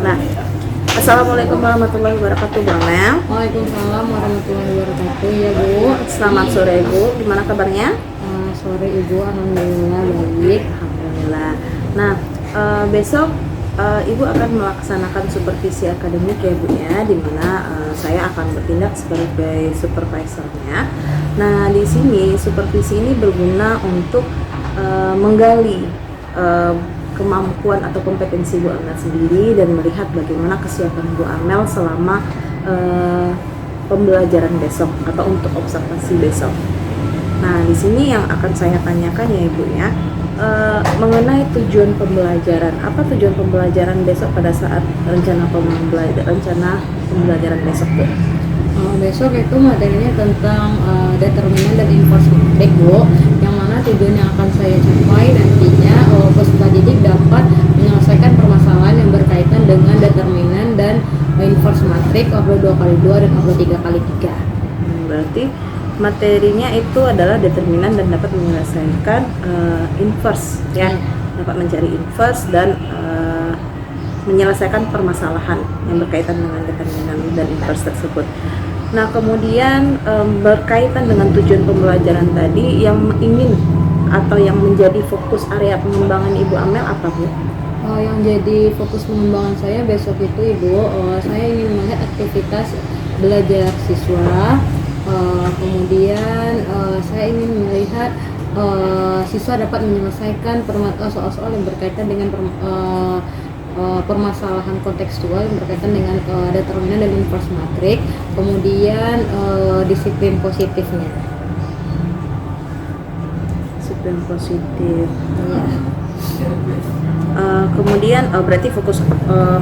Nah, Assalamualaikum warahmatullahi wabarakatuh, Bu Amel. Waalaikumsalam warahmatullahi wabarakatuh. Ya Bu, Selamat sore Bu, gimana kabarnya? sore Ibu, alhamdulillah baik. Alhamdulillah. Nah, besok Ibu akan melaksanakan supervisi akademik ya Bu ya, di mana saya akan bertindak sebagai supervisornya. Nah, di sini supervisi ini berguna untuk menggali kemampuan atau kompetensi Bu Amel sendiri dan melihat bagaimana kesiapan Bu Amel selama pembelajaran besok atau untuk observasi besok. Nah, di sini yang akan saya tanyakan ya Ibu ya, mengenai tujuan pembelajaran. Apa tujuan pembelajaran besok pada saat rencana pembelajaran besok Bu? Besok itu materinya tentang determinan dan inverse matrik Bu, yang mana tujuan yang akan saya capai nantinya peserta didik dapat menyelesaikan permasalahan yang berkaitan dengan determinan dan inverse matrik obrol 2x2 dan obrol 3x3. Berarti materinya itu adalah determinan dan dapat menyelesaikan inverse ya, dapat mencari inverse dan menyelesaikan permasalahan yang berkaitan dengan determinan dan inverse tersebut. Nah, kemudian berkaitan dengan tujuan pembelajaran tadi, yang ingin atau yang menjadi fokus area pengembangan Ibu Amel apa Bu? Yang jadi fokus pengembangan saya besok itu Ibu, saya ingin melihat aktivitas belajar siswa. Kemudian saya ingin melihat siswa dapat menyelesaikan soal-soal yang berkaitan dengan permasalahan kontekstual yang berkaitan dengan determinan dan inverse matrik. Kemudian disiplin positifnya. Disiplin positif. Ya. Kemudian berarti fokus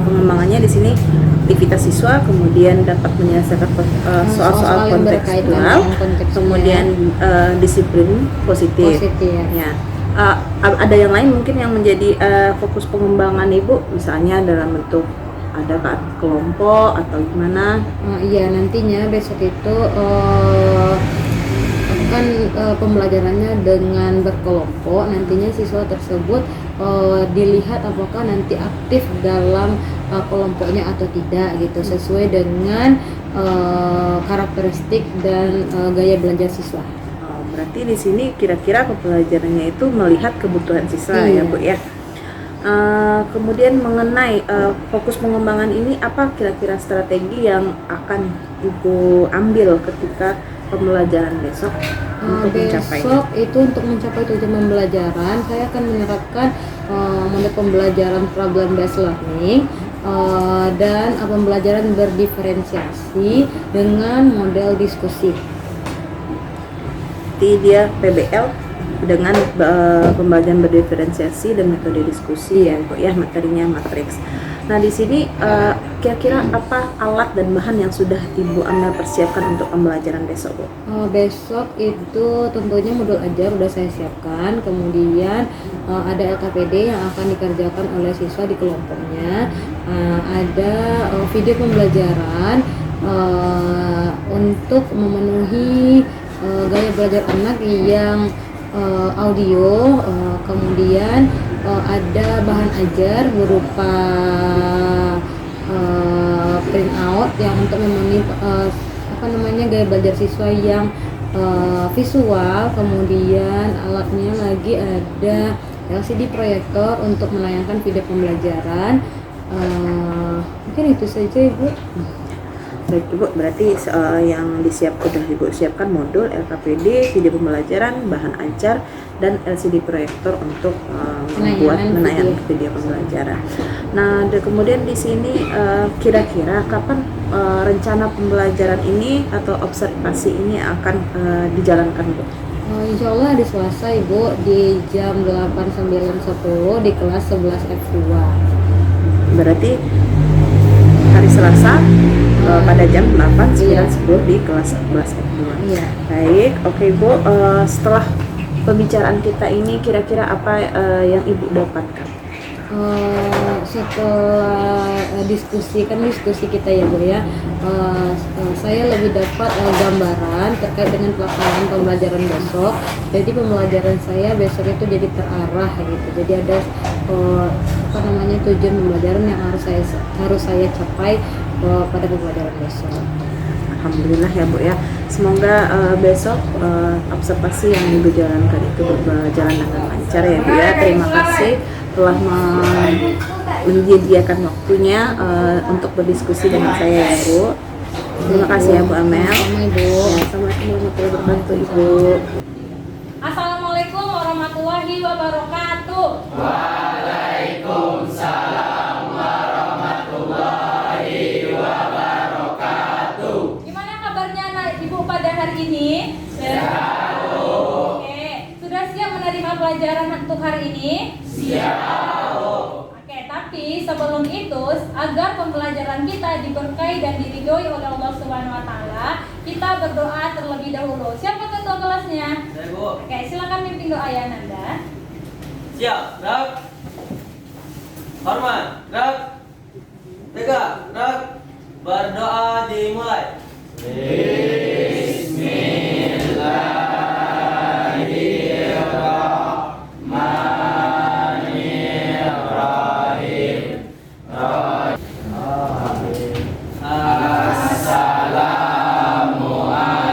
pengembangannya di sini aktivitas siswa, kemudian dapat menyelesaikan soal-soal kontekstual, kemudian disiplin positif. Ya. Ada yang lain mungkin yang menjadi fokus pengembangan Ibu, misalnya dalam bentuk ada kelompok atau gimana? Iya, nantinya besok itu kan pembelajarannya dengan berkelompok. Nantinya siswa tersebut dilihat apakah nanti aktif dalam kelompoknya atau tidak gitu, sesuai dengan karakteristik dan gaya belajar siswa. Berarti di sini kira-kira pembelajarannya itu melihat kebutuhan siswa ya Bu ya. Kemudian mengenai fokus pengembangan ini, apa kira-kira strategi yang akan Ibu ambil ketika pembelajaran besok untuk mencapainya? Besok itu untuk mencapai tujuan pembelajaran, saya akan menerapkan model pembelajaran problem based learning dan pembelajaran berdiferensiasi dengan model diskusi. Dia PBL dengan pembelajaran berdiferensiasi dan metode diskusi ya Bu ya, materinya matriks. Nah, di sini kira-kira apa alat dan bahan yang sudah Ibu Amel persiapkan untuk pembelajaran besok Bu? Besok itu tentunya modul ajar udah saya siapkan, kemudian ada LKPD yang akan dikerjakan oleh siswa di kelompoknya, ada video pembelajaran untuk memenuhi gaya belajar anak yang audio, kemudian ada bahan ajar berupa print out yang untuk memenuhi gaya belajar siswa yang visual. Kemudian alatnya lagi ada LCD proyektor untuk menayangkan video pembelajaran. Mungkin itu saja Ibu. Baik Ibu, berarti yang sudah Ibu siapkan modul LKPD, video pembelajaran, bahan ajar, dan LCD proyektor untuk membuat menayangkan video pembelajaran. Nah, kemudian di sini kira-kira kapan rencana pembelajaran ini atau observasi ini akan dijalankan Bu? Insya Allah di Selasa Ibu, di jam 8, 9, 10 di kelas 11 F2. Berarti hari Selasa pada jam 8, 9, 10 di kelas 11 F2. Iya. Baik, oke Bu, setelah pembicaraan kita ini kira-kira apa yang Ibu dapatkan? Setelah diskusi kita ya Bu ya, saya lebih dapat gambaran terkait dengan pelaksanaan pembelajaran besok. Jadi pembelajaran saya besok itu jadi terarah gitu, jadi ada tujuan pembelajaran yang harus saya capai pada pembelajaran besok. Alhamdulillah ya Bu ya. Semoga besok observasi yang Ibu jalankan itu berjalan dengan lancar ya Bu ya. Terima kasih telah menyediakan waktunya untuk berdiskusi dengan saya ya Bu. Terima kasih ya Bu Amel. Ibu. Ya, assalamualaikum warahmatullahi wabarakatuh Ibu. Assalamualaikum warahmatullahi wabarakatuh. Waalaikumsalam warahmatullahi wabarakatuh. Gimana kabarnya anak ibu pada hari ini? Sehat. Oke, sudah siap menerima pelajaran untuk hari ini? Siap. Oke, tapi sebelum itu, agar pembelajaran kita diberkahi dan diridhoi oleh Allah Subhanahu wa taala, kita berdoa terlebih dahulu. Siapa ketua kelasnya? Saya Bu. Oke, silakan pimpin doa ya Nanda. Siap. Gerak. Hormat. Gerak. Tegak. Gerak. Berdoa dimulai. Bismillahirrahmanirrahim.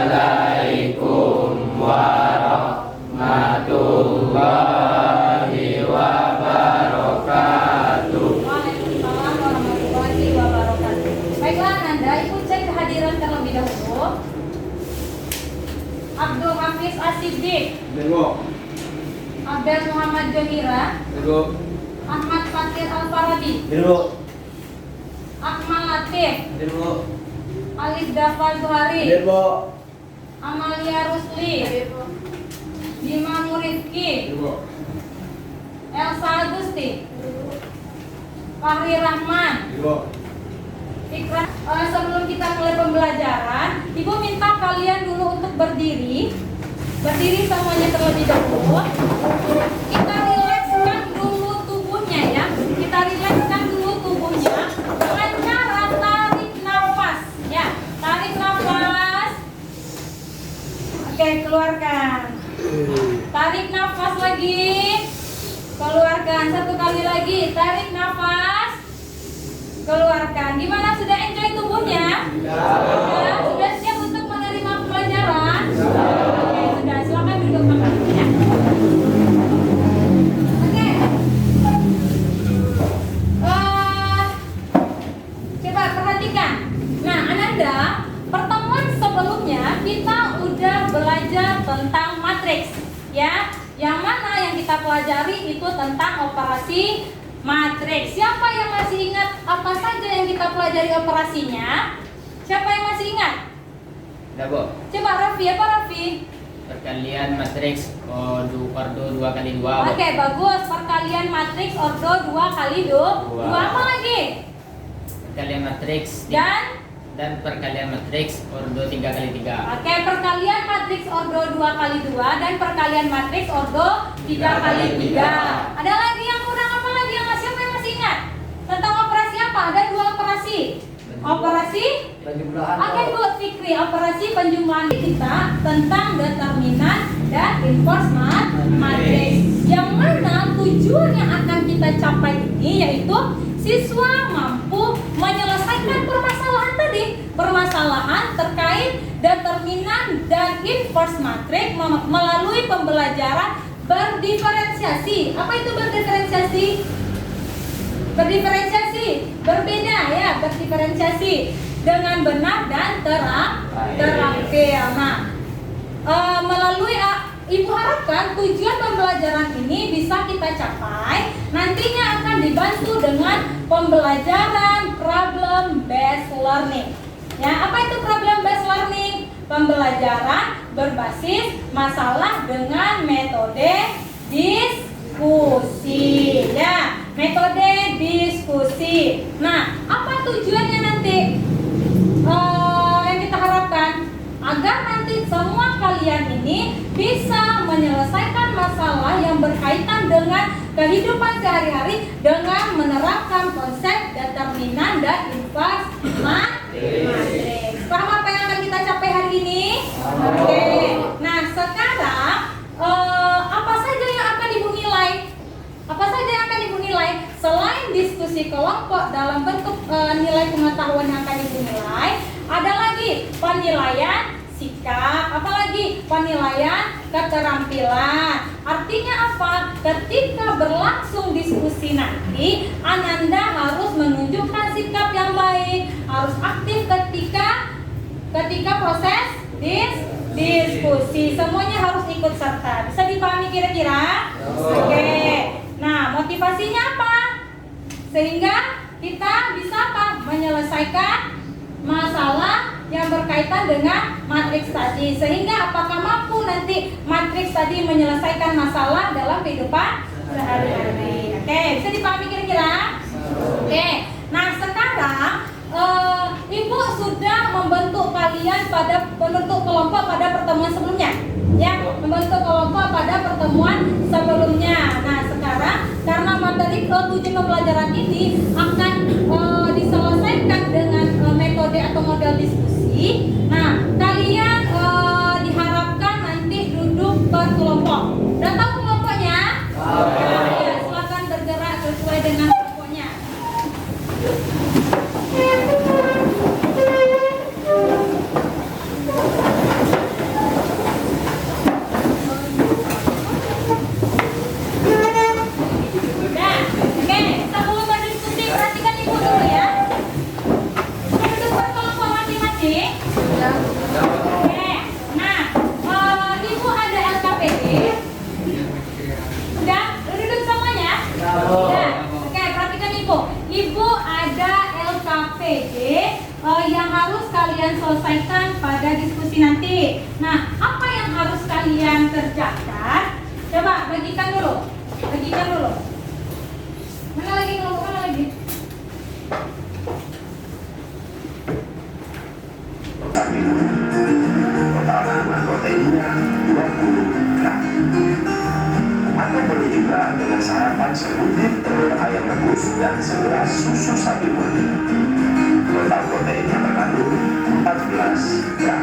Assalamualaikum warahmatullahi wabarakatuh. Waalaikumsalam warahmatullahi wabarakatuh. Baiklah Nanda, ibu cek kehadiran terlebih dahulu. Abdul Hafiz As-Siddiq, Abdul Muhammad Johira, Ahmad Fatir Al-Farabi, Akmal Latif, Alif Dafal Zuhari, Amalia Rusli, Bima Muridki, Elsa Agusti, Fahri Rahman, Ikrar. Sebelum kita mulai pembelajaran, Ibu minta kalian dulu untuk berdiri semuanya terlebih dahulu. Kita rilekskan dulu tubuhnya ya. Kita rilekskan dulu tubuhnya dengan cara tarik nafas ya. Tarik nafas. Oke, keluarkan. Tarik nafas lagi. Keluarkan. Satu kali lagi. Tarik nafas. Keluarkan. Gimana, sudah enjoy tubuhnya? Sudah siap untuk menerima pelajaran? Oke, sudah. Silakan duduk kembali ya. Oke. Coba perhatikan. Nah, Ananda, pertemuan sebelumnya kita udah belajar tentang matriks, ya. Yang mana yang kita pelajari itu tentang operasi matriks. Siapa yang masih ingat apa saja yang kita pelajari operasinya? Siapa yang masih ingat? Udah Bu. Coba Raffi, apa Raffi? Perkalian matriks ordo 2 kali 2. Oke, bagus. Perkalian matriks ordo 2 kali 2. Apa lagi? Perkalian matriks Dan perkalian matriks ordo 3 kali 3. oke, perkalian matriks ordo 2 kali 2 dan perkalian matriks ordo 3 kali 3. Ada lagi yang kurang, apa lagi yang siapa yang masih ingat? Tentang operasi apa? Ada 2 operasi. Operasi oke Bu Fikri, operasi penjumlahan kita tentang determinan dan inverse matriks. Yang mana tujuan yang akan kita capai ini yaitu siswa mampu menyelesaikan permasalahan tadi, permasalahan terkait determinan dan inverse matriks melalui pembelajaran berdiferensiasi. Apa itu berdiferensiasi? Berdiferensiasi, berbeda ya, berdiferensiasi dengan benar dan terampil. Nah, melalui Ibu harapkan tujuan pembelajaran ini bisa kita capai. Nantinya akan dibantu dengan pembelajaran problem based learning. Ya, apa itu problem based learning? Pembelajaran berbasis masalah dengan metode diskusi. Ya, metode diskusi. Nah, apa tujuannya nanti? Yang kita harapkan agar nanti semua kalian ini bisa menyelesaikan masalah yang berkaitan dengan kehidupan sehari-hari dengan menerapkan konsep determinan dan inverse matriks. Paham apa yang akan kita capai hari ini? Oke. Nah, sekarang apa saja yang akan Ibu nilai? Apa saja yang akan Ibu nilai? Selain diskusi kelompok dalam bentuk nilai pengetahuan yang akan Ibu nilai. Ada lagi penilaian sikap, apalagi penilaian keterampilan. Artinya apa? Ketika berlangsung diskusi nanti, Ananda harus menunjukkan sikap yang baik, harus aktif ketika proses diskusi. Semuanya harus ikut serta. Bisa dipahami kira-kira? Oke. Nah, motivasinya apa? Sehingga kita bisa apa? Menyelesaikan masalah yang berkaitan dengan matriks tadi. Sehingga apakah mampu nanti matriks tadi menyelesaikan masalah dalam kehidupan sehari-hari. Oke, bisa dipahami kira-kira? Oke. Nah, sekarang Ibu sudah membentuk kalian pada membentuk kelompok pada pertemuan sebelumnya. Ya, membentuk kelompok pada pertemuan sebelumnya. Nah, sekarang karena materi tujuan pembelajaran ini akan diselesaikan dengan metode atau model diskusi. Nah, kalian diharapkan nanti duduk berkelompok. Udah tahu kelompoknya? Ya, silakan bergerak sesuai dengan kelompoknya. Yang harus kalian selesaikan pada diskusi nanti. Nah, apa yang harus kalian kerjakan? Coba bagikan dulu. Mana lagi kelompok mana lagi? Total kandungan proteinnya 20 gram. Atau boleh juga dengan sarapan sebutir telur ayam rebus dan segelas susu sapi murni. Total proteinnya terkandung 14 gram.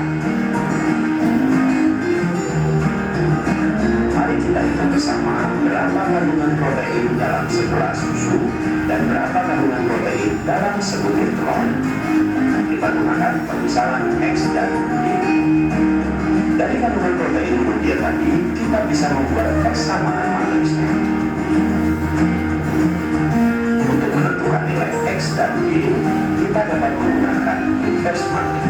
Mari kita hitung bersama berapa kandungan protein dalam segelas susu dan berapa kandungan protein dalam sebutir telur. Kita gunakan pemisahan X dan Y. Dari kandungan protein kemudian tadi, kita bisa membuat persamaan matriksnya. Untuk menentukan nilai X dan Y, kita dapat menggunakan inverse matrix.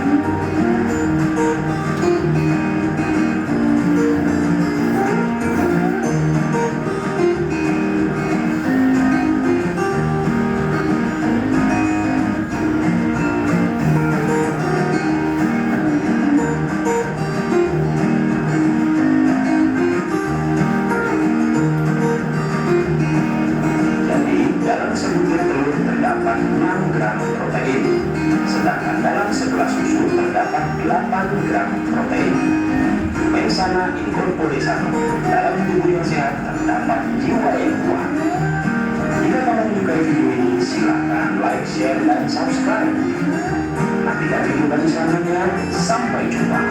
Dalam sebutir telur terdapat 6 gram protein, sedangkan dalam segelas susu terdapat 8 gram protein. Mens sana in corpore sano, dalam tubuh yang sehat terdapat jiwa yang kuat. Jika kalian menyukai video ini, silakan like, share, dan subscribe. Nantikan video kami selanjutnya. Sampai jumpa.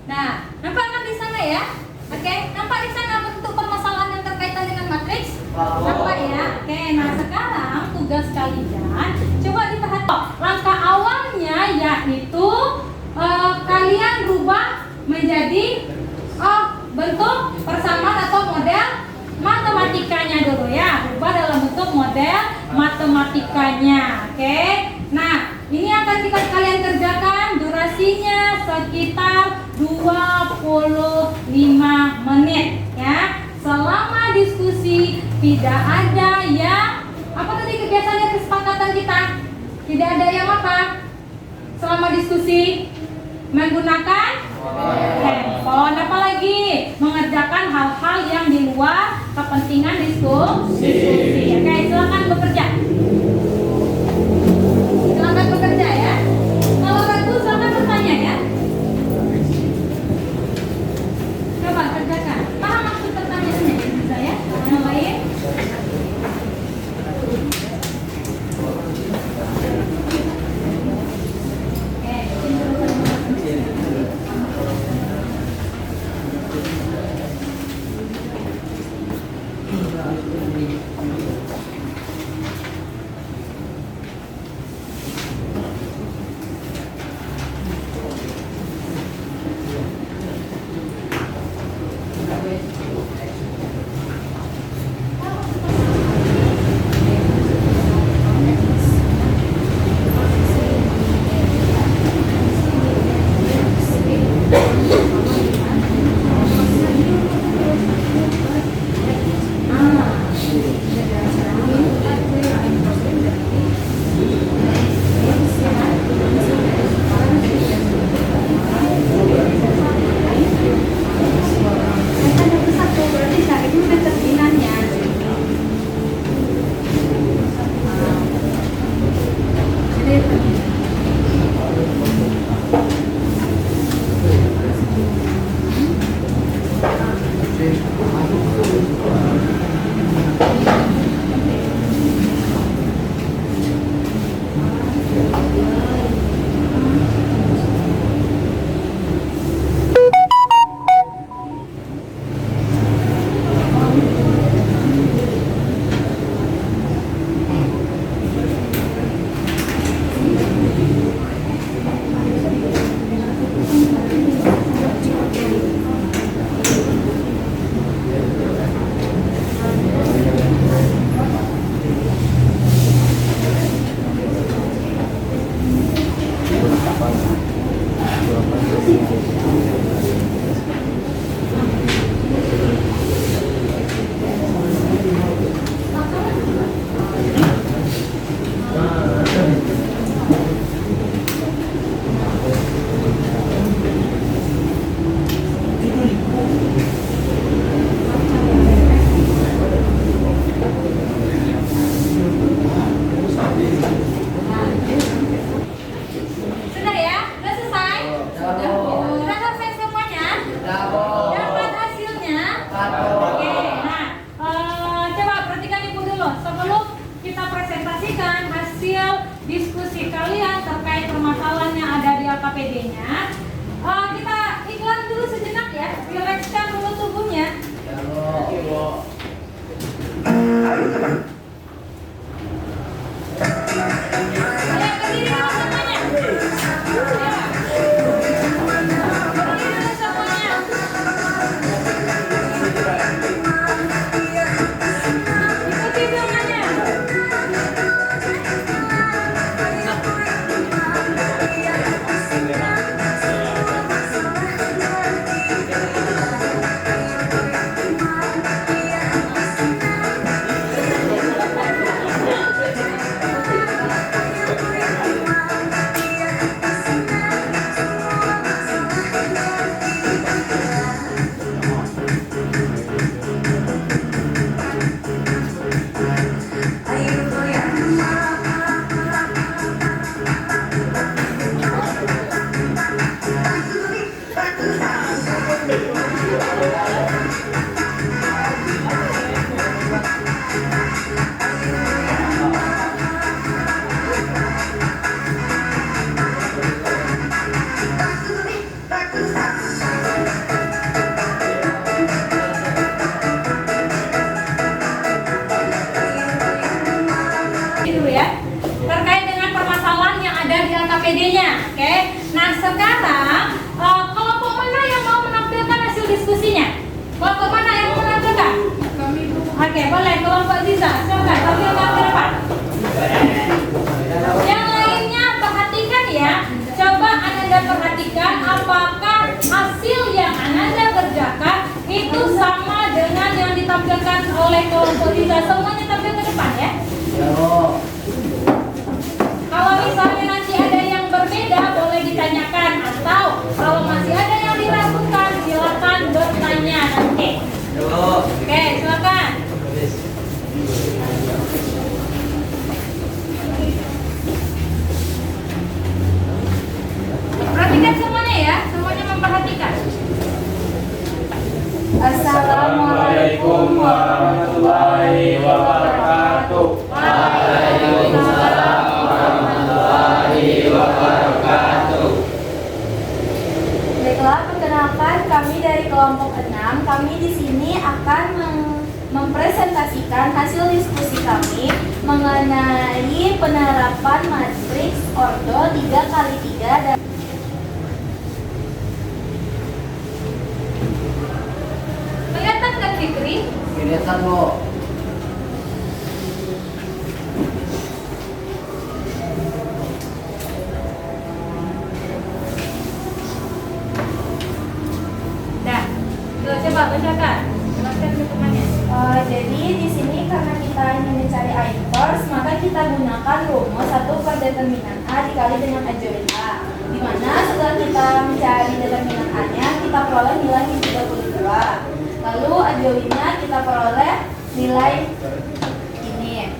Nah, nampak kan di sana ya? Oke, nampak di sana bentuk permasalahan yang terkaitan dengan matriks? Nampak ya? Oke, nah sekarang tugas kalian coba diperhatikan. Langkah awalnya yaitu kalian rubah menjadi bentuk persamaan atau model matematikanya dulu ya. Rubah dalam bentuk model matematikanya. Oke. Nah, ini akan kalian kerjakan, durasinya sekitar 25 menit ya. Selama diskusi tidak ada yang apa tadi kebiasaannya kesepakatan kita? Tidak ada yang apa? Selama diskusi menggunakan handphone, apalagi mengerjakan hal-hal yang di luar kepentingan diskusi. Oke, silakan bekerja. Silakan bekerja ya. Kalau ragu silakan bertanya ya. Coba kerjakan. Paham maksud pertanyaannya? Bisa ya? Yang lain? Sudah ya? Sudah selesai? Sudah selesai semuanya? Dapat hasilnya? Oke, nah coba perhatikan ibu dulu. Sebelum kita presentasikan hasil diskusi kalian terkait permasalahan yang ada di LKPD-nya, kita iklan dulu sejenak ya, rilekskan dulu tubuhnya. Ayo teman. Kalian berdiri dulu semuanya. Ya. Berdiri dulu semuanya. Ikuti filmnya. Dulu ya, terkait dengan permasalahan yang ada di LKPD-nya. Oke, nah sekarang kelompok mana yang mau menampilkan hasil diskusinya? Kelompok mana yang mau menampilkan? Oke, boleh. Kelompok Ziza, silakan tampilkan ke depan. Yang lainnya perhatikan ya. Coba Anda perhatikan apakah hasil yang Anda kerjakan itu sama dengan yang ditampilkan oleh kelompok Ziza. Semuanya tampil ke depan ya. Kalau misalnya nanti ada yang berbeda boleh ditanyakan, atau kalau masih ada yang diragukan silakan bertanya nanti. Oke, silakan. Perhatikan semuanya ya, semuanya memperhatikan. Assalamualaikum warahmatullahi wabarakatuh. Waalaikumsalam warahmatullahi wabarakatuh. Baiklah, perkenalkan kami dari kelompok 6. Kami di sini akan mempresentasikan hasil diskusi kami mengenai penerapan matriks ordo 3x3 dan Kelihatan kan Fikri? Kelihatan lo. Dah. Tuh, coba bacakan. Jelaskan dokumennya. jadi di sini karena kita ingin mencari A inverse, maka kita gunakan rumus 1 per determinan A dikali dengan A join A. Dimana setelah kita mencari determinan A-nya, kita peroleh nilai 32. Lalu A join-nya kita peroleh nilai ini.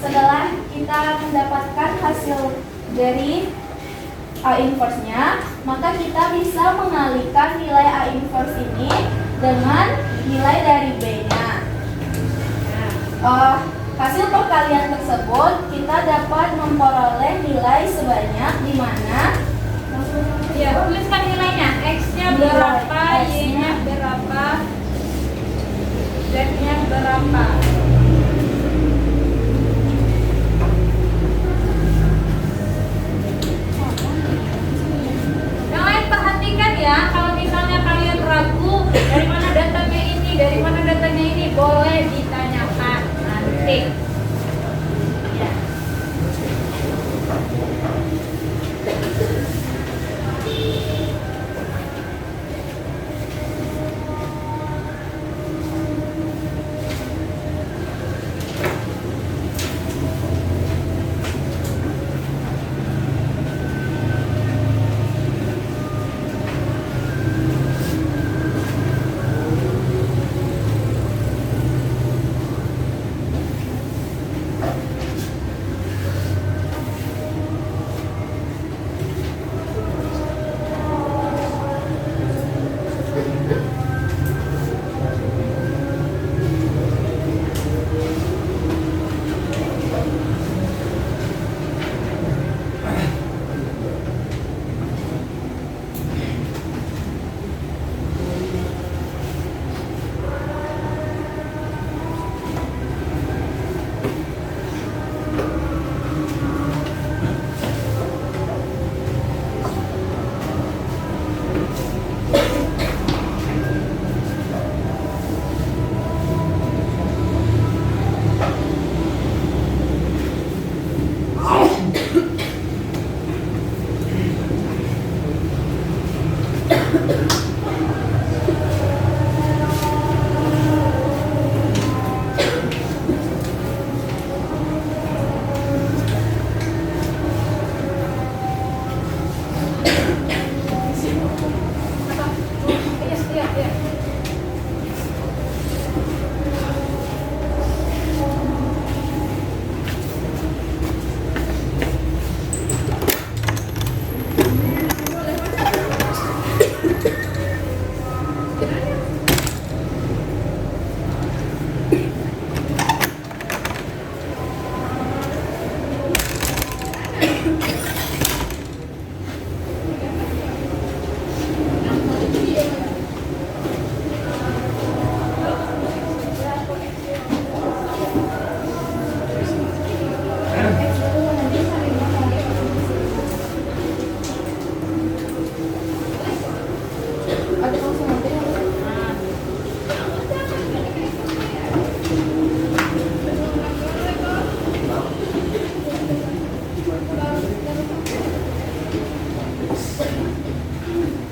setelah kita mendapatkan hasil dari A inverse-nya, maka kita bisa mengalihkan nilai A inverse ini dengan nilai dari B-nya. Hasil perkalian tersebut kita dapat memperoleh nilai sebanyak di mana Ya, tuliskan nilainya. X-nya berapa, Y-nya berapa, Z-nya berapa. Yang lain perhatikan ya, kalau misalnya kalian ragu dari mana datanya ini, dari mana datanya ini, boleh ditanyakan nanti. Ya.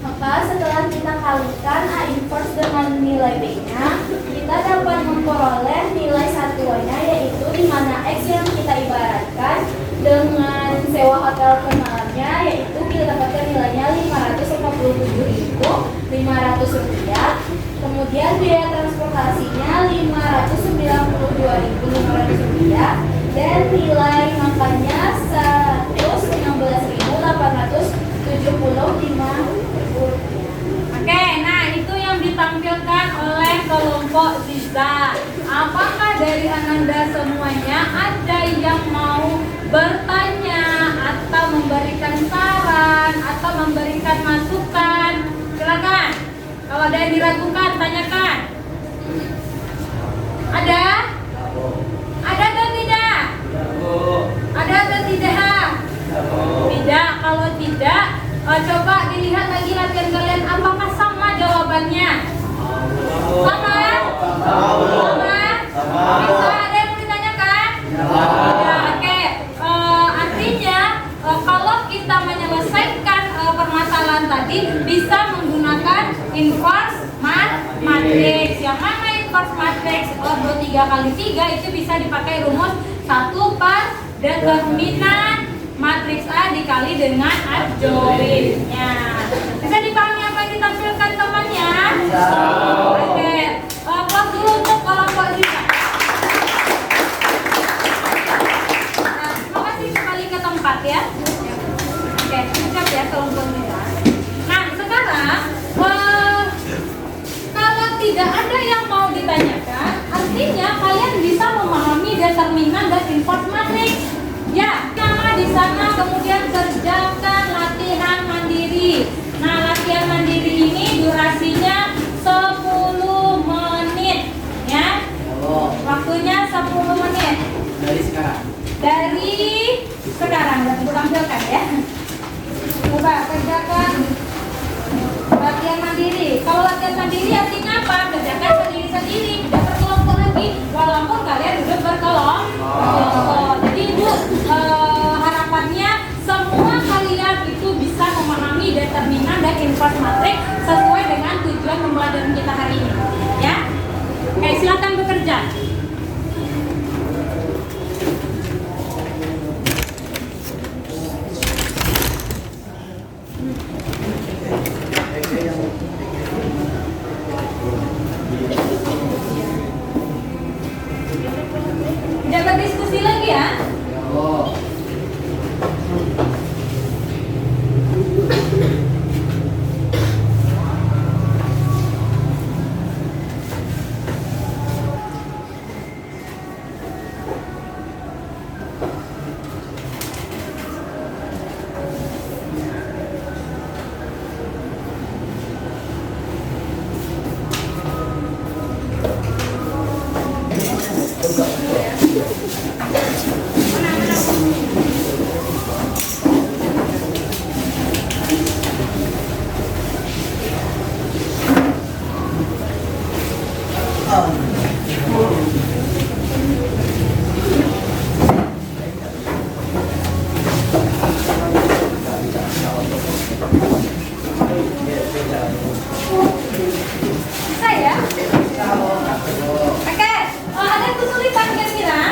Maka setelah kita kalikan A inverse dengan nilai B-nya, kita dapat memperoleh nilai satuannya, yaitu di mana X yang kita ibaratkan dengan sewa hotel per malamnya, yaitu kita dapatkan nilainya Rp547.500. Kemudian biaya transportasinya Rp592.500 dan nilai makannya Rp116.875. Oke, nah itu yang ditampilkan oleh kelompok Ziza. Apakah dari Ananda semuanya ada yang mau bertanya atau memberikan saran atau memberikan masukan? Silakan. Kalau ada yang diragukan, tanyakan. Ada? Ada atau tidak? Ada atau tidak? Tidak. Kalau tidak, coba dilihat lagi latihan kalian, apakah sama jawabannya? Sama? Sama? Bisa ada yang mau ditanyakan? Ya, oke. Artinya kalau kita menyelesaikan permasalahan tadi bisa menggunakan inverse matrix. Yang mana inverse matrix ordo 3x3 itu bisa dipakai rumus 1 per determinan matriks A dikali dengan adjoinnya. Bisa dipahami apa yang ditampilkan temannya? Oke, close dulu untuk kelompok Zita. artinya kalian bisa memahami determinan dan inverse matrix. Ya, nama di sana kemudian kerjakan latihan mandiri. Nah, latihan mandiri ini durasinya 10 menit ya. Waktunya 10 menit. Dari sekarang dan aku tampilkan ya. Coba kerjakan latihan mandiri. Kalau latihan mandiri artinya apa? Kerjakan sendiri-sendiri, tidak berkelompok lagi. Walaupun kalian duduk berkelompok. Jadi Ibu harapannya semua kalian itu bisa memahami determinan dan inverse matrix sesuai dengan tujuan pembelajaran kita hari ini. Ya. Oke, silakan bekerja. Tidak berdiskusi lagi ya. Bisa ya? Oke, ada kesulitan kira-kira?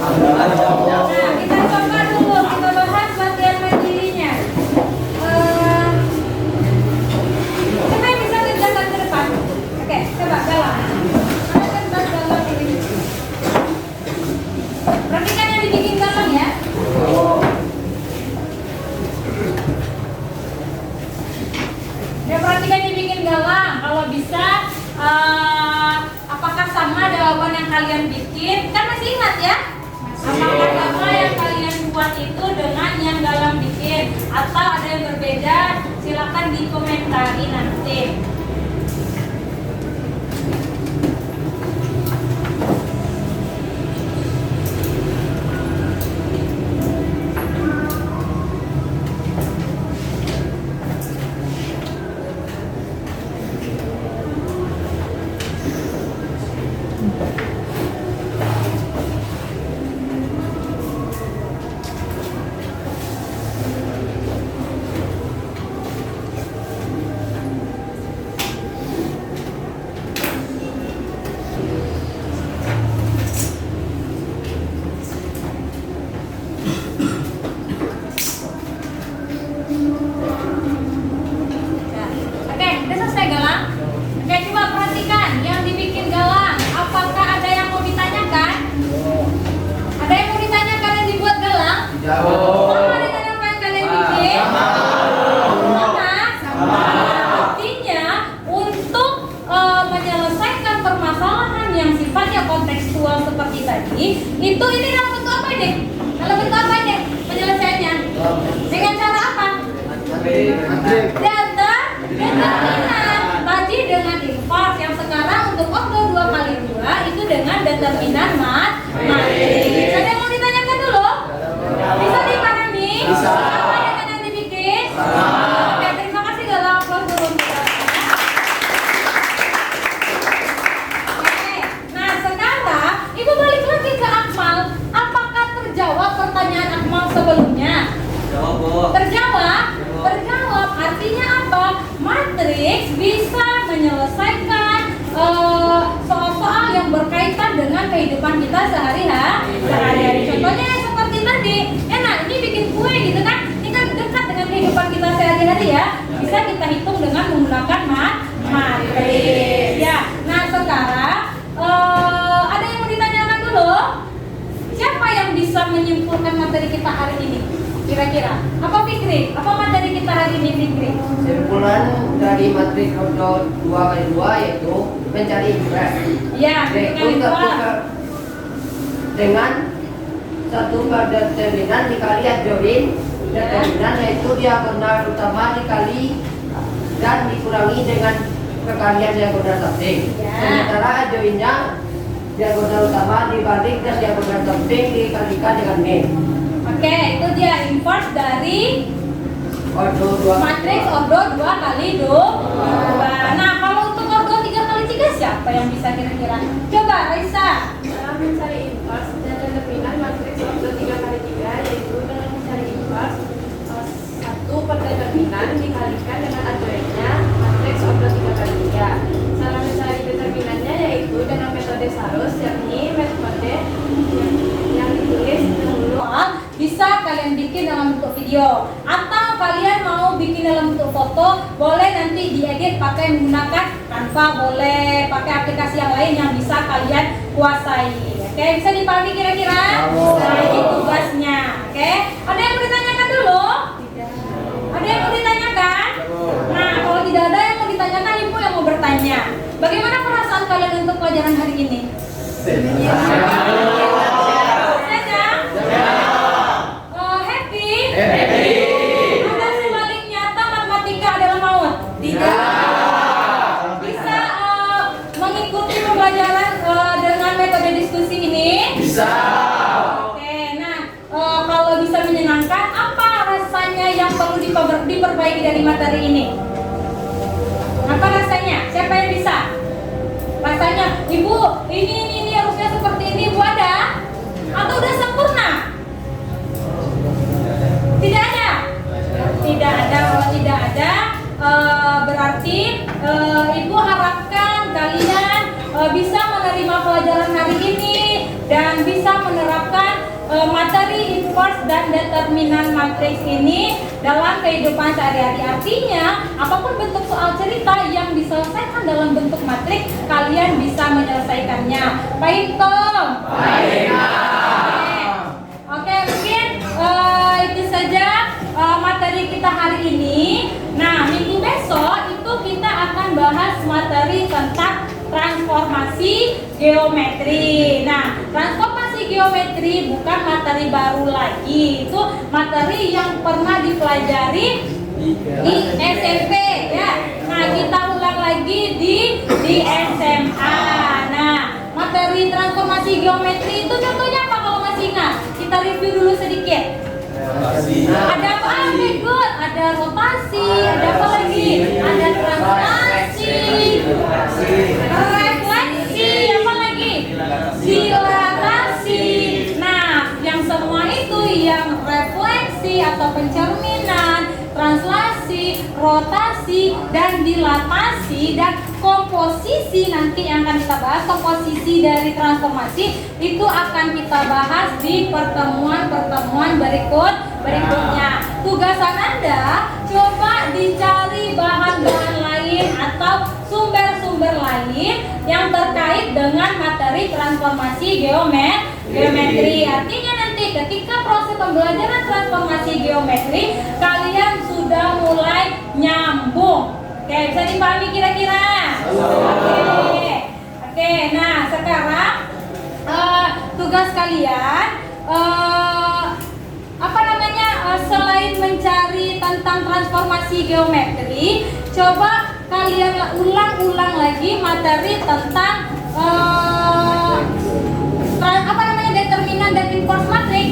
Nah, kita coba dulu, kita bahas latihan mandirinya. Siapa yang bisa kerjakan ke depan? Oke, coba Galang. Mana kertas Galang ini? Perhatikan yang dibikin Galang ya. Ya, perhatikan yang dibikin Galang. Kalau bisa, apakah sama jawaban yang kalian bikin? Kan masih ingat ya? Apakah sama yang kalian buat itu dengan yang Galang bikin? Atau ada yang berbeda? Silakan dikomentari nanti. Oke, udah selesai Galang? Oke, coba perhatikan yang dibikin Galang. Apakah ada yang mau ditanyakan? Ada yang mau ditanyakan yang dibuat Galang? Sama dengan apa yang kalian bikin? Sama. Artinya untuk menyelesaikan permasalahan yang sifatnya kontekstual seperti tadi, itu ini dalam bentuk apa deh? Dalam bentuk apa deh penyelesaiannya? Dengan cara apa? Determinan. Tadi dengan inverse, yang sekarang untuk ordo 2x2 itu dengan determinan matrix. Ada yang mau ditanyakan dulu? Bisa dipahami? Sama dengan yang dibikin? Oke, terima kasih Galang. Aplaus dulu untuk Galangnya. Oke, nah sekarang Ibu balik lagi ke Akmal. Apakah terjawab pertanyaan Akmal sebelumnya? Terjawab? Terjawab. Artinya apa? Matriks bisa menyelesaikan soal-soal yang berkaitan dengan kehidupan kita sehari-hari. Contohnya seperti tadi, enak ini bikin kue gitu kan? Ini kan dekat dengan kehidupan kita sehari-hari ya. Bisa kita hitung dengan menggunakan matriks. Ya. Nah sekarang ada yang mau ditanyakan dulu? Siapa yang bisa menyimpulkan materi kita hari ini? Kira-kira. Apa Fikri? Apa materi kita hari ini Fikri? Simpulan dari matriks ordo 2x2 yaitu mencari inverse. Ya, Yaitu kali dua. dengan satu per determinan dikali adjoin determinan yaitu diagonal utama dikali dan dikurangi dengan kekalian diagonal samping. Ya. Sementara adjoinnya diagonal utama dibalik dan diagonal samping dikalikan dengan min. Oke, itu dia inverse dari Ordo 2 matriks ordo 2 kali 2. Nah, kalau untuk ordo 3 kali 3 siapa yang bisa kira-kira? Coba Raisa. Dalam mencari inverse dan determinan matriks ordo 3 kali 3 yaitu dengan mencari inverse 1 per determinan dikalikan dengan adjoinnya matriks ordo 3 kali 3. Cara mencari determinannya yaitu dengan metode Sarus, yakni metode yang ditulis dahulu. Bisa kalian bikin dalam bentuk video atau kalian mau bikin dalam bentuk foto, boleh nanti diedit pakai menggunakan Canva, boleh pakai aplikasi yang lain yang bisa kalian kuasai. Oke, bisa dipahami kira-kira? Nah, ini tugasnya. Oke, ada yang mau ditanyakan dulu? Ada yang mau ditanyakan? Nah, kalau tidak ada yang mau ditanyakan, ibu yang mau bertanya. Bagaimana perasaan kalian untuk pelajaran hari ini? Ada sebaliknya, matematika adalah maut? Tidak. Bisa mengikuti pembelajaran dengan metode diskusi ini? Bisa. Oke, nah kalau bisa menyenangkan, apa rasanya yang perlu diperbaiki dari materi ini? Apa rasanya? Siapa yang bisa? Rasanya, Ibu, ini harusnya seperti ini, Ibu ada? Atau udah sempurna? Tidak ada? Tidak ada. Kalau tidak ada, berarti Ibu harapkan kalian bisa menerima pelajaran hari ini dan bisa menerapkan materi inverse dan determinan matriks ini dalam kehidupan sehari-hari. Artinya, apapun bentuk soal cerita yang diselesaikan dalam bentuk matriks, kalian bisa menyelesaikannya. Baik, Tom? Baik. Oke, mungkin itu saja materi kita hari ini. Nah, minggu besok itu kita akan bahas materi tentang transformasi geometri. Nah, transformasi geometri bukan materi baru lagi. Itu materi yang pernah dipelajari di SMP ya. Nah, kita ulang lagi di SMA. Nah, materi transformasi geometri itu contohnya apa kalau masih ingat? Kita review dulu sedikit. Ada apa? Very good. Ada rotasi, ada apa lagi? Ada translasi, refleksi, apa lagi? Dilatasi. Nah, yang semua itu yang refleksi atau pencerminan, translasi, rotasi, dan dilatasi, dan komposisi nanti yang akan kita bahas. Komposisi dari transformasi itu akan kita bahas di pertemuan-pertemuan berikutnya. Tugasan Anda coba dicari bahan-bahan lain atau sumber-sumber lain yang terkait dengan materi transformasi geometri. Artinya nanti ketika proses pembelajaran transformasi geometri, kalian sudah mulai nyambung. Oke, bisa dipahami kira-kira? Oke, nah sekarang tugas kalian selain mencari tentang transformasi geometri, coba kalian ulang-ulang lagi materi tentang determinan dan inverse matrix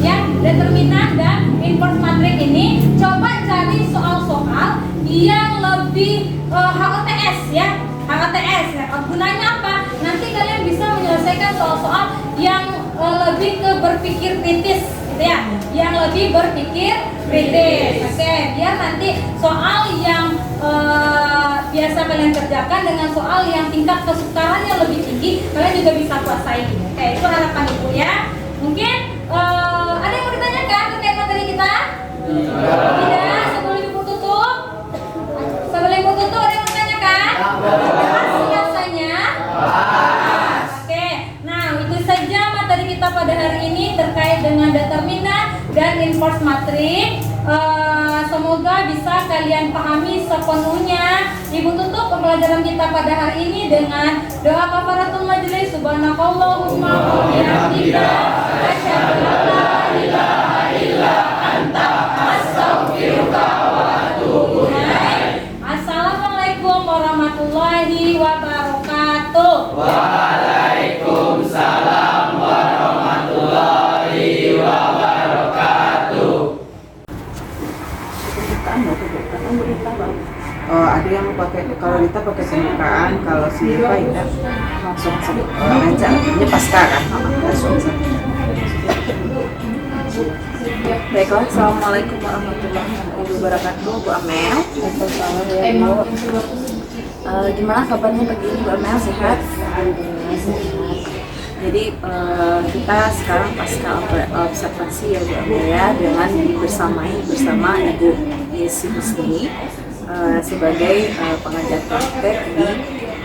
ya. Determinan dan inverse matrix ini coba cari soal-soal yang lebih HOTS ya. HOTS ya. Gunanya apa? Nanti kalian bisa menyelesaikan soal-soal yang lebih ke berpikir kritis gitu ya. Yang lebih berpikir kritis. Oke, biar nanti soal yang biasa kalian kerjakan dengan soal yang tingkat kesukarannya lebih tinggi, kalian juga bisa kuasai. Oke, itu harapan Ibu ya. Mungkin ada yang mau ditanyakan terkait materi kita? Tidak. Sebelum Ibu tutup, ada yang mau ditanyakan? Rasanya? Oke, nah itu saja materi kita pada hari ini terkait dengan determinan dan inverse Inverse Matrix. Semoga bisa kalian pahami sepenuhnya. Ibu tutup pembelajaran kita pada hari ini dengan doa kafaratul majelis. Subhanakallahumma wa bihamdika asyhadu an la ilaha illa anta astaghfiruka wa atubu ilaik. Assalamualaikum warahmatullahi wabarakatuh. Waalaikumsalam warahmatullahi wabarakatuh. Ada yang pakai, kalau Rita pakai pembukaan, kalau si Eva itu langsung aja, ini pasca kan, langsung saja. Baiklah, assalamualaikum warahmatullahi wabarakatuh, Bu Amel. Gimana kabarnya pagi ini, Bu Amel? Sehat? Jadi kita sekarang pasca observasi ya Bu Amel ya, dengan bersama Ibu Yesi Husni sebagai pengajar praktek di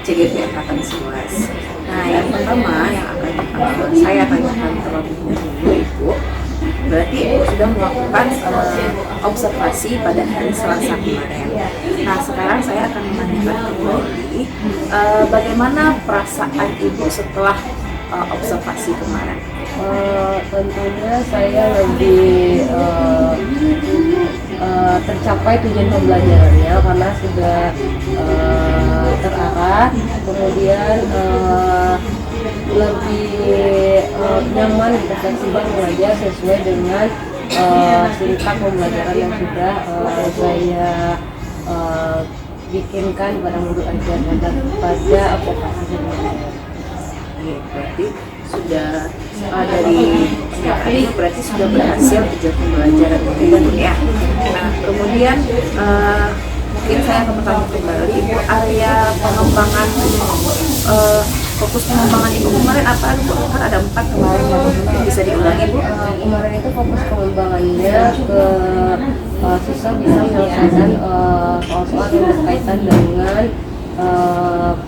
CGP Angkatan 11. Nah, yang pertama yang akan saya tanyakan terlebih dahulu Ibu, berarti Ibu sudah melakukan observasi pada hari Selasa kemarin. Nah, sekarang saya akan menanyakan kembali bagaimana perasaan Ibu setelah observasi kemarin? Tentunya saya lebih tercapai tujuan pembelajarannya karena sudah terarah, kemudian lebih nyaman dan fleksibel belajar sesuai dengan singkat pembelajaran yang sudah saya bikinkan pada modul ajar pada aplikasi sebelumnya. Berarti sudah dari ini berarti sudah berhasil tujuan pembelajaran itu ya. Nah, kemudian mungkin saya akan bertanya kembali Ibu, area pengembangan fokus pengembangan Ibu kemarin apa Bu? Kan ada 4 kemarin yang bisa diulangi Bu. Kemarin itu fokus pengembangannya ke siswa bisa menyelesaikan soal-soal yang berkaitan dengan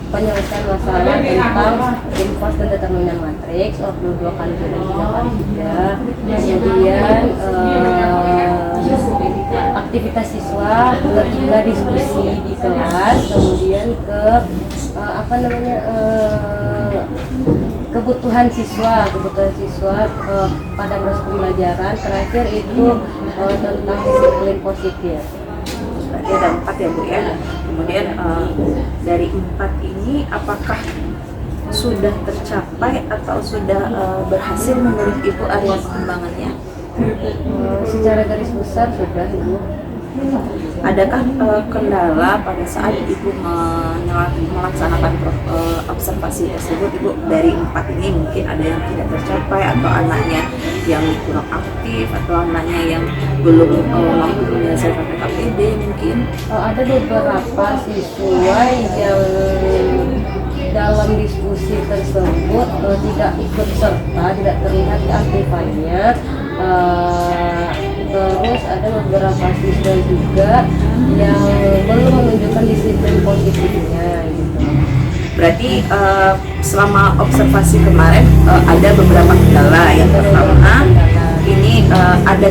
penyelesaian masalah tentang inverse dan determinan matriks, ordo 2 kali 2 dan 3 kali 3. Kemudian aktivitas siswa, juga diskusi di kelas, kemudian ke kebutuhan siswa pada proses pembelajaran. Terakhir itu tentang disiplin positif. Berarti ada 4 ya Bu ya. Kemudian dari 4 ini apakah sudah tercapai atau sudah berhasil menurut Ibu area pengembangannya? Secara garis besar sudah Ibu. Adakah kendala pada saat Ibu melaksanakan observasi tersebut Ibu? Dari 4 ini mungkin ada yang tidak tercapai, atau anaknya yang kurang aktif, atau anaknya yang belum mampu menyelesaikan PKPD mungkin? Ada beberapa siswa yang dalam diskusi tersebut tidak ikut serta, tidak terlihat keaktifannya. Terus ada beberapa siswa juga yang belum menunjukkan disiplin positifnya gitu. Berarti selama observasi kemarin ada beberapa kendala. Yang pertama ini ada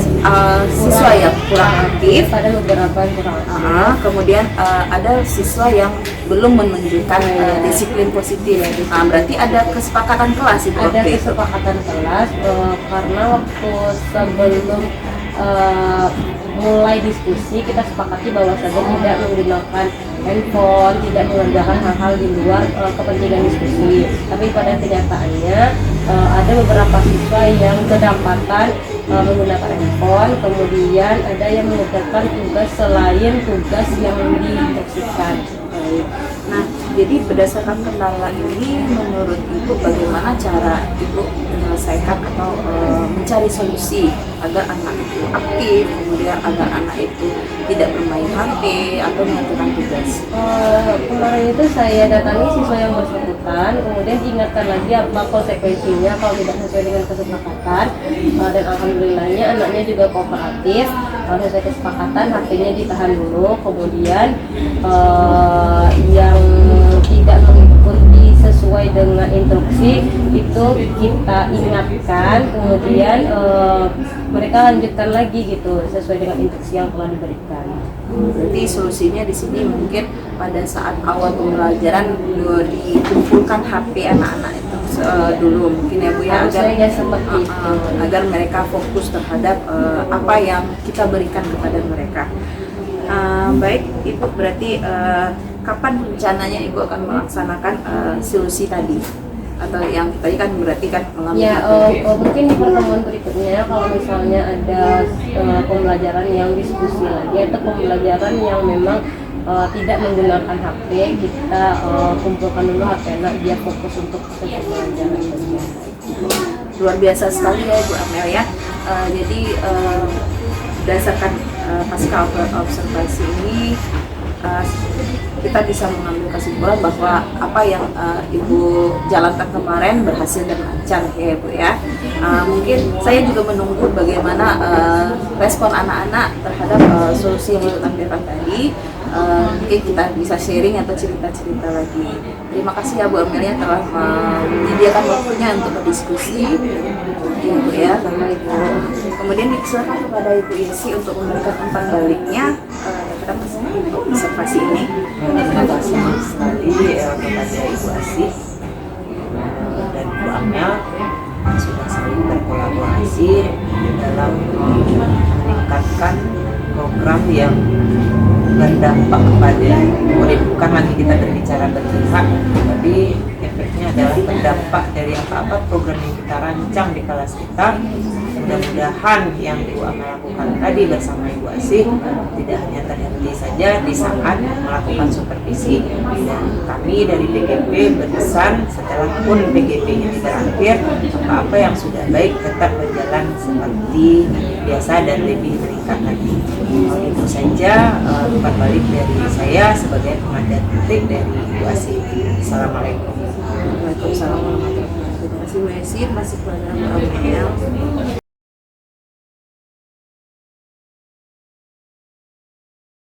siswa yang kurang aktif, ada beberapa yang kurang aktif. Kemudian ada siswa yang belum menunjukkan disiplin positif. Berarti ada kesepakatan kelas itu. Ada kesepakatan kelas karena waktu sebelum mulai diskusi kita sepakati bahwasanya tidak menggunakan handphone, tidak mengerjakan hal-hal di luar kepentingan diskusi. Tapi pada kenyataannya ada beberapa siswa yang kedapatan menggunakan handphone, kemudian ada yang mengerjakan tugas selain tugas yang diinstruksikan. Nah, jadi berdasarkan kendala ini, menurut Ibu bagaimana cara Ibu menyelesaikan atau mencari solusi agar anak itu aktif, kemudian agar anak itu tidak bermain HP atau mengerjakan tugas? Kemarin itu saya datangi siswa yang bersangkutan, kemudian diingatkan lagi apa konsekuensinya kalau tidak sesuai dengan kesepakatan, dan alhamdulillahnya anaknya juga kooperatif. Sesuai kesepakatan HP-nya ditahan dulu, kemudian yang tidak mengikuti sesuai sesuai dengan instruksi itu kita ingatkan, kemudian mereka lanjutkan lagi gitu sesuai dengan instruksi yang telah diberikan. Berarti solusinya di sini mungkin pada saat awal pembelajaran dikumpulkan HP anak-anak itu dulu mungkin ya Bu ya, Harusnya seperti itu. agar mereka fokus terhadap apa yang kita berikan kepada mereka. Baik Ibu, berarti kapan rencananya Ibu akan melaksanakan solusi tadi? Atau yang tadi kan berarti kan mengambil Ya, HP. mungkin di pertemuan berikutnya kalau misalnya ada pembelajaran yang diskusi lagi atau pembelajaran yang memang tidak menggunakan HP, kita kumpulkan dulu HP anak biar fokus untuk sesi pembelajaran. Luar biasa sekali ya Ibu Amel ya. Jadi berdasarkan pasca observasi ini kita bisa mengambil kesimpulan bahwa apa yang Ibu jalankan kemarin berhasil dan lancar ya Bu ya. Mungkin saya juga menunggu bagaimana respon anak-anak terhadap solusi yang Ibu tampilkan tadi. Mungkin kita bisa sharing atau cerita-cerita lagi. Terima kasih ya Bu Amelia telah menyediakan waktunya untuk berdiskusi. Ya Bu ya. Kemudian disilakan kepada Ibu Yesi untuk memberikan umpan baliknya terhadap observasi ini. Terima kasih sekali kepada Ibu Asih dan Bu Amel yang sudah sering berkolaborasi dalam meningkatkan program yang berdampak kepada murid. Bukan lagi kita berbicara berpihak, tapi efeknya adalah berdampak dari apa-apa program yang kita rancang di kelas kita. Mudah-mudahan yang Ibu Amel lakukan tadi bersama Ibu Asih tidak hanya terhenti saja di saat melakukan supervisi, dan kami dari PGP berpesan setelah pun PGP ini berakhir, apa-apa yang sudah baik tetap berjalan seperti biasa dan lebih meningkat lagi. Itu saja umpan balik dari saya sebagai pengajar titik dari Ibu Asih. Assalamualaikum. Waalaikumsalam warahmatullahi wabarakatuh. Terima kasih Bu Yesi, terima kasih kepada Bu Amel.